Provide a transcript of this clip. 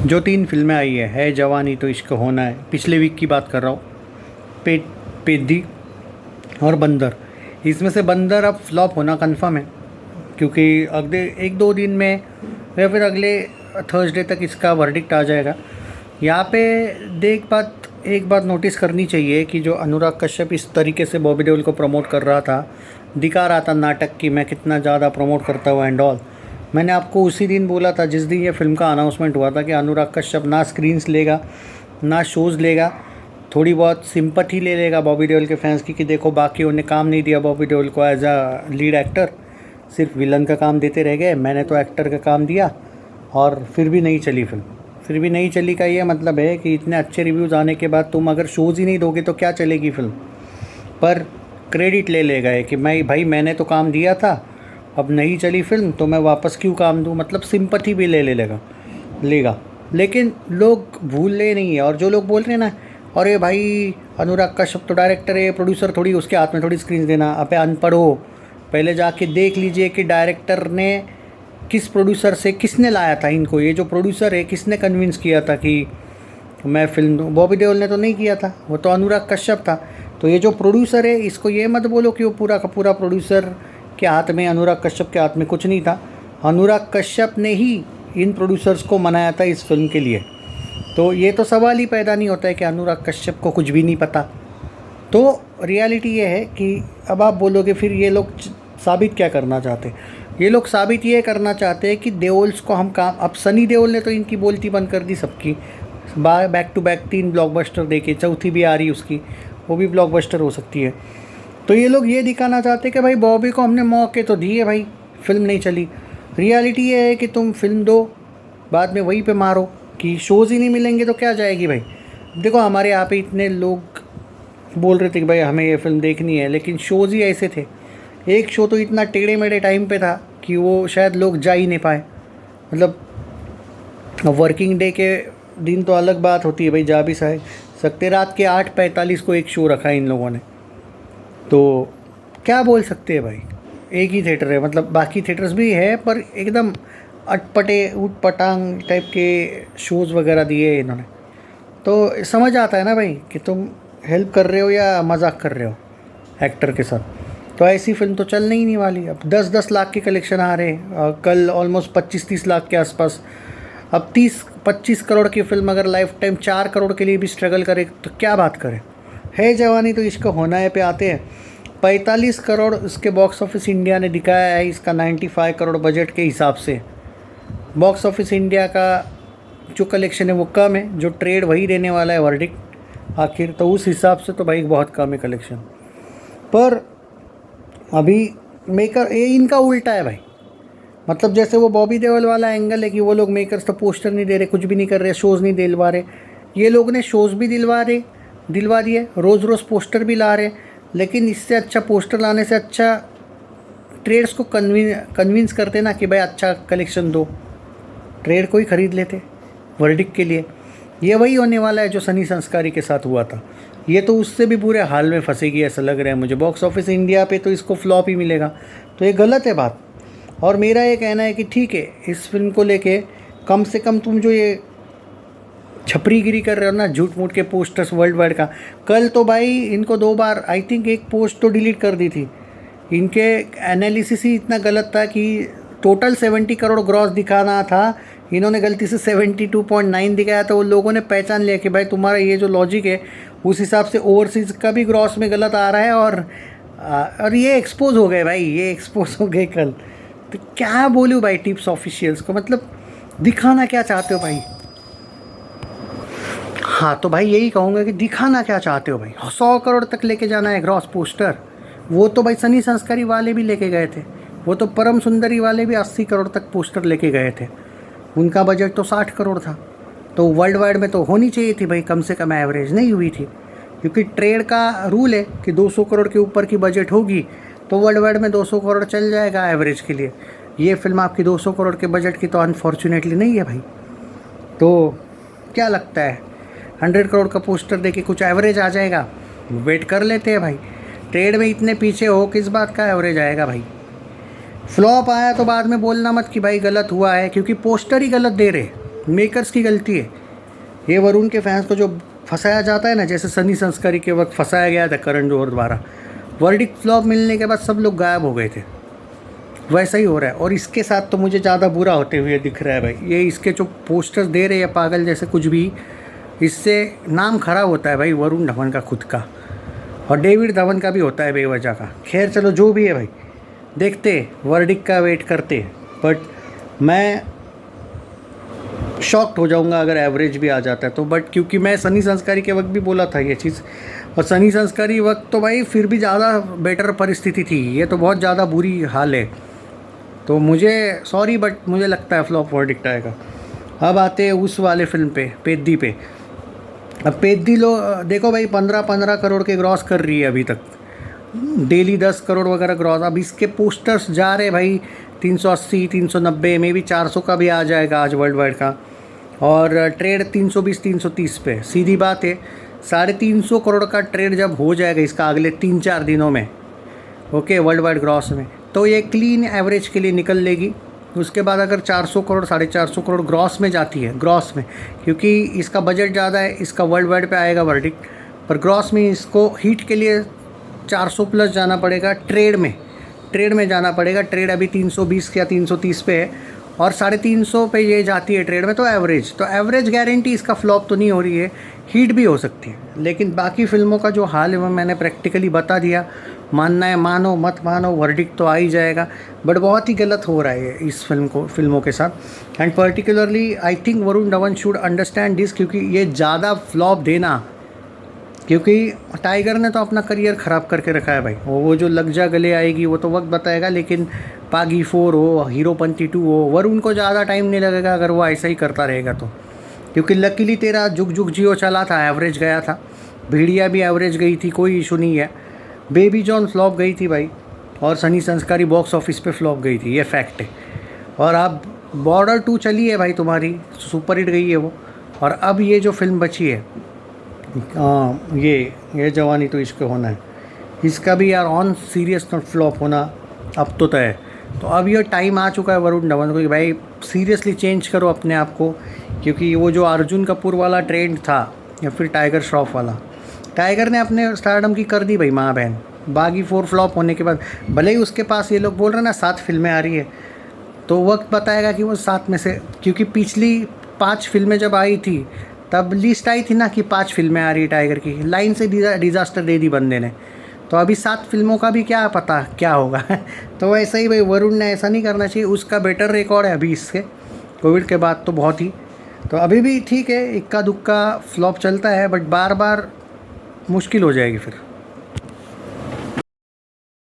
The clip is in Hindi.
जो 3 फिल्में आई है जवानी तो इश्क होना है, पिछले वीक की बात कर रहा हूँ। पे पेद्दी और बंदर। इसमें से बंदर अब फ्लॉप होना कंफर्म है, क्योंकि अगले 1-2 दिन में या फिर अगले थर्सडे तक इसका वर्डिक्ट आ जाएगा। यहाँ पे एक बात नोटिस करनी चाहिए कि जो अनुराग कश्यप इस तरीके से बॉबी देओल को प्रमोट कर रहा था, दिखा रहा था नाटक की मैं कितना ज़्यादा प्रमोट करता हुआ एंड ऑल। मैंने आपको उसी दिन बोला था जिस दिन ये फिल्म का अनाउंसमेंट हुआ था कि अनुराग कश्यप ना स्क्रीन्स लेगा ना शोज़ लेगा, थोड़ी बहुत सिंपैथी ले लेगा बॉबी देओल के फैंस की कि देखो बाकियों ने काम नहीं दिया बॉबी देओल को एज अ लीड एक्टर, सिर्फ विलन का काम देते रह गए, मैंने तो एक्टर का काम दिया। और फिर भी नहीं चली फिल्म। फिर भी नहीं चली का ये मतलब है कि इतने अच्छे रिव्यूज़ आने के बाद तुम अगर शोज़ ही नहीं दोगे तो क्या चलेगी फिल्म। पर क्रेडिट ले लेगा कि मैंने तो काम दिया था, अब नहीं चली फिल्म तो मैं वापस क्यों काम दूँ, मतलब सिंपैथी भी लेगा। लेकिन लोग भूले नहीं है। और जो लोग बोल रहे हैं ना, अरे भाई अनुराग कश्यप तो डायरेक्टर है, प्रोड्यूसर थोड़ी, उसके हाथ में थोड़ी स्क्रीन देना, अबे अनपढ़ हो, पहले जाके देख लीजिए कि डायरेक्टर ने किस प्रोड्यूसर से किसने लाया था इनको। ये जो प्रोड्यूसर है किसने कन्विंस किया था कि मैं फिल्म दूँ। बॉबी देओल ने तो नहीं किया था, वो तो अनुराग कश्यप था। तो ये जो प्रोड्यूसर है इसको ये मत बोलो कि वो पूरा का पूरा प्रोड्यूसर के हाथ में, अनुराग कश्यप के हाथ में कुछ नहीं था। अनुराग कश्यप ने ही इन प्रोड्यूसर्स को मनाया था इस फिल्म के लिए। तो ये तो सवाल ही पैदा नहीं होता है कि अनुराग कश्यप को कुछ भी नहीं पता। तो रियलिटी ये है कि अब आप बोलोगे फिर ये लोग साबित क्या करना चाहते हैं। ये लोग साबित ये करना चाहते हैं कि देओल्स को हम काम, अब सनी देओल ने तो इनकी बोलती बंद कर दी सबकी, बैक टू बैक 3 ब्लॉकबस्टर देके, चौथी भी आ रही उसकी, वो भी ब्लॉकबस्टर हो सकती है। तो ये लोग ये दिखाना चाहते हैं कि भाई बॉबी को हमने मौके तो दिए, भाई फिल्म नहीं चली। रियलिटी ये है कि तुम फिल्म दो, बाद में वहीं पे मारो कि शोज़ ही नहीं मिलेंगे तो क्या जाएगी भाई। देखो हमारे यहाँ पे इतने लोग बोल रहे थे कि भाई हमें ये फिल्म देखनी है, लेकिन शोज़ ही ऐसे थे। एक शो तो इतना टेढ़े मेढ़े टाइम पे था कि वो शायद लोग जा ही नहीं पाए। मतलब वर्किंग डे के दिन तो अलग बात होती है भाई, जा भी सकते। रात के 8:45 को एक शो रखा है इन लोगों ने, तो क्या बोल सकते हैं भाई। एक ही थिएटर है, मतलब बाकी थिएटर्स भी है पर एकदम अटपटे उटपटांग टाइप के शोज़ वगैरह दिए इन्होंने। तो समझ आता है ना भाई कि तुम हेल्प कर रहे हो या मजाक कर रहे हो एक्टर के साथ। तो ऐसी फिल्म तो चलने ही नहीं वाली। अब 10-10 लाख के कलेक्शन आ रहे हैं, कल ऑलमोस्ट 25-30 लाख के आसपास। अब 30-25 करोड़ की फिल्म अगर लाइफ टाइम 4 करोड़ के लिए भी स्ट्रगल करे तो क्या बात करें। है जवानी तो इश्क होना है पे आते हैं। 45 करोड़ इसके बॉक्स ऑफिस इंडिया ने दिखाया है, इसका 95 करोड़ बजट के हिसाब से। बॉक्स ऑफिस इंडिया का जो कलेक्शन है वो कम है, जो ट्रेड वही देने वाला है वर्डिक्ट आखिर। तो उस हिसाब से तो भाई बहुत कम है कलेक्शन। पर अभी मेकर ये इनका उल्टा है भाई। मतलब जैसे वो बॉबी देओल वाला एंगल है कि वो लोग मेकर्स तो पोस्टर नहीं दे रहे, कुछ भी नहीं कर रहे, शोज़ नहीं दिलवा रहे। ये लोग ने शोज़ भी दिलवा दिए, रोज़ रोज़ पोस्टर भी ला रहे। लेकिन इससे अच्छा, पोस्टर लाने से अच्छा ट्रेड्स को कन्विंस करते ना कि भाई अच्छा कलेक्शन दो, ट्रेड को ही ख़रीद लेते वर्डिक्ट के लिए। ये वही होने वाला है जो सनी संस्कारी के साथ हुआ था। ये तो उससे भी बुरे हाल में फंसेगी ऐसा लग रहा है मुझे। बॉक्स ऑफिस इंडिया पे तो इसको फ्लॉप ही मिलेगा, तो ये गलत है बात। और मेरा ये कहना है कि ठीक है, इस फिल्म को लेके कम से कम तुम जो ये छपरीगिरी कर रहे हो ना, झूठ मूठ के पोस्टर्स वर्ल्ड वाइड का, कल तो भाई इनको 2 बार आई थिंक एक पोस्ट तो डिलीट कर दी थी। इनके एनालिसिस ही इतना गलत था कि टोटल 70 करोड़ ग्रॉस दिखाना था, इन्होंने गलती से 72.9 दिखाया। तो वो लोगों ने पहचान लिया कि भाई तुम्हारा ये जो लॉजिक है उस हिसाब से ओवरसीज़ का भी ग्रॉस में गलत आ रहा है। और ये एक्सपोज हो गए भाई, ये एक्सपोज हो गए कल। तो क्या बोलूँ भाई टिप्स ऑफिशियल्स को, मतलब दिखाना क्या चाहते हो भाई। हाँ तो भाई यही कहूँगा कि दिखाना क्या चाहते हो भाई। 100 करोड़ तक लेके जाना है ग्रॉस पोस्टर। वो तो भाई सनी संस्कारी वाले भी लेके गए थे, वो तो परम सुंदरी वाले भी 80 करोड़ तक पोस्टर लेके गए थे। उनका बजट तो 60 करोड़ था। तो वर्ल्ड वाइड में तो होनी चाहिए थी भाई कम से कम एवरेज, नहीं हुई थी। क्योंकि ट्रेड का रूल है कि 200 करोड़ के ऊपर की बजट होगी तो वर्ल्ड वाइड में 200 करोड़ चल जाएगा एवरेज के लिए। ये फिल्म आपकी 200 करोड़ के बजट की तो अनफॉर्चुनेटली नहीं है भाई। तो क्या लगता है 100 करोड़ का पोस्टर देके कुछ एवरेज आ जाएगा? वेट कर लेते हैं भाई। ट्रेड में इतने पीछे हो, किस बात का एवरेज आएगा भाई। फ्लॉप आया तो बाद में बोलना मत कि भाई गलत हुआ है, क्योंकि पोस्टर ही गलत दे रहे। मेकर्स की गलती है। ये वरुण के फैंस को जो फंसाया जाता है ना, जैसे सनी संस्कारी के वक्त फंसाया गया था करण जौहर द्वारा, वर्डिक्ट फ्लॉप मिलने के बाद सब लोग गायब हो गए थे, वैसा ही हो रहा है। और इसके साथ तो मुझे ज़्यादा बुरा होते हुए दिख रहा है भाई। ये इसके जो पोस्टर्स दे रहे हैं पागल जैसे कुछ भी, इससे नाम खराब होता है भाई वरुण धवन का खुद का, और डेविड धवन का भी होता है बेवजह का। खैर चलो जो भी है भाई, देखते वर्डिक्ट का वेट करते। बट मैं शॉक्ड हो जाऊंगा अगर एवरेज भी आ जाता है तो। बट क्योंकि मैं सनी संस्कारी के वक्त भी बोला था ये चीज़, और सनी संस्कारी वक्त तो भाई फिर भी ज़्यादा बेटर परिस्थिति थी, ये तो बहुत ज़्यादा बुरी हाल है। तो मुझे सॉरी बट मुझे लगता है फ्लॉप वर्डिक्ट आएगा। अब आते हैं उस वाले फिल्म पे, पेद्दी पे। अब पेद्दी लो देखो भाई, 15 करोड़ के ग्रॉस कर रही है अभी तक, डेली 10 करोड़ वगैरह ग्रॉस। अब इसके पोस्टर्स जा रहे भाई 380, 390, मे भी 400 का भी आ जाएगा आज वर्ल्ड वाइड का, और ट्रेड 320, 330 पे। सीधी बात है, 350 करोड़ का ट्रेड जब हो जाएगा इसका अगले 3-4 दिनों में, ओके, वर्ल्ड वाइड ग्रॉस में, तो ये क्लीन एवरेज के लिए निकल लेगी। उसके बाद अगर 400 करोड़ 450 करोड़ ग्रॉस में जाती है, ग्रॉस में, क्योंकि इसका बजट ज़्यादा है, इसका वर्ल्ड वाइड पे आएगा वर्डिक्ट, पर ग्रॉस में इसको हिट के लिए 400 प्लस जाना पड़ेगा। ट्रेड में जाना पड़ेगा। ट्रेड अभी 320 या 330 पे है, और 350 पे ये जाती है ट्रेड में, तो एवरेज गारंटी इसका फ्लॉप तो नहीं हो रही है, हिट भी हो सकती है। लेकिन बाकी फिल्मों का जो हाल है वो मैंने प्रैक्टिकली बता दिया, मानना है मानो, मत मानो, वर्डिक्ट तो आ ही जाएगा। बट बहुत ही गलत हो रहा है इस फिल्मों के साथ। And particularly I think Varun Dhawan should understand this, क्योंकि ये ज़्यादा फ्लॉप देना, क्योंकि टाइगर ने तो अपना करियर ख़राब करके रखा है भाई। वो जो लग जा गले आएगी वो तो वक्त बताएगा, लेकिन पागी 4 हो, हीरोपंती 2 हो, वरुण को ज़्यादा टाइम नहीं लगेगा अगर वो ऐसा ही करता रहेगा तो। क्योंकि लकीली तेरा जुग जुग जियो चला था, एवरेज गया था, भेड़िया भी एवरेज गई थी, कोई इशू नहीं है, बेबी जॉन फ्लॉप गई थी भाई, और सनी संस्कारी बॉक्स ऑफिस पे फ्लॉप गई थी, ये फैक्ट है। और अब बॉर्डर 2 चली है भाई तुम्हारी, सुपर हिट गई है वो। और अब ये जो फिल्म बची है, ये जवानी तो इश्क होना है, इसका भी यार ऑन सीरियस नोट फ्लॉप होना अब तो तय है। तो अब ये टाइम आ चुका है वरुण धवन को कि भाई सीरियसली चेंज करो अपने आप को, क्योंकि वो जो अर्जुन कपूर वाला ट्रेंड था या फिर टाइगर श्रॉफ वाला, टाइगर ने अपने स्टारडम की कर दी भाई माँ बहन। बागी 4 फ्लॉप होने के बाद भले ही उसके पास, ये लोग बोल रहे हैं ना 7 फिल्में आ रही है, तो वक्त बताएगा कि वो 7 में से, क्योंकि पिछली 5 फिल्में जब आई थी तब लिस्ट आई थी ना कि 5 फिल्में आ रही है टाइगर की, लाइन से डिज़ास्टर दे दी बंदे ने। तो अभी 7 फिल्मों का भी क्या पता क्या होगा। तो वैसे ही भाई वरुण ने ऐसा नहीं करना चाहिए, उसका बेटर रिकॉर्ड है अभी इससे, कोविड के बाद तो बहुत ही। तो अभी भी ठीक है, इक्का दुक्का फ्लॉप चलता है, बट बार बार मुश्किल हो जाएगी फिर।